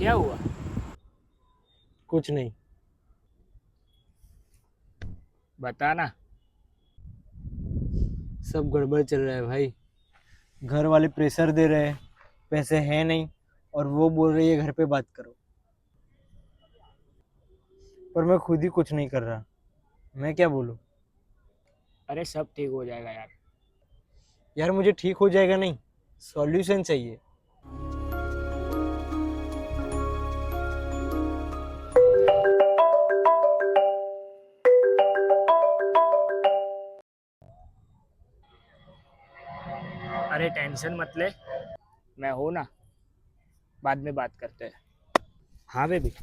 क्या हुआ? कुछ नहीं। बताना। सब गड़बड़ चल रहा है भाई। घर वाले प्रेशर दे रहे हैं, पैसे हैं नहीं, और वो बोल रही है घर पे बात करो। पर मैं खुद ही कुछ नहीं कर रहा। मैं क्या बोलूं? अरे सब ठीक हो जाएगा यार। यार मुझे ठीक हो जाएगा नहीं, सॉल्यूशन चाहिए। अरे टेंशन मत ले, मैं हूं ना। बाद में बात करते हैं। हाँ बेबी।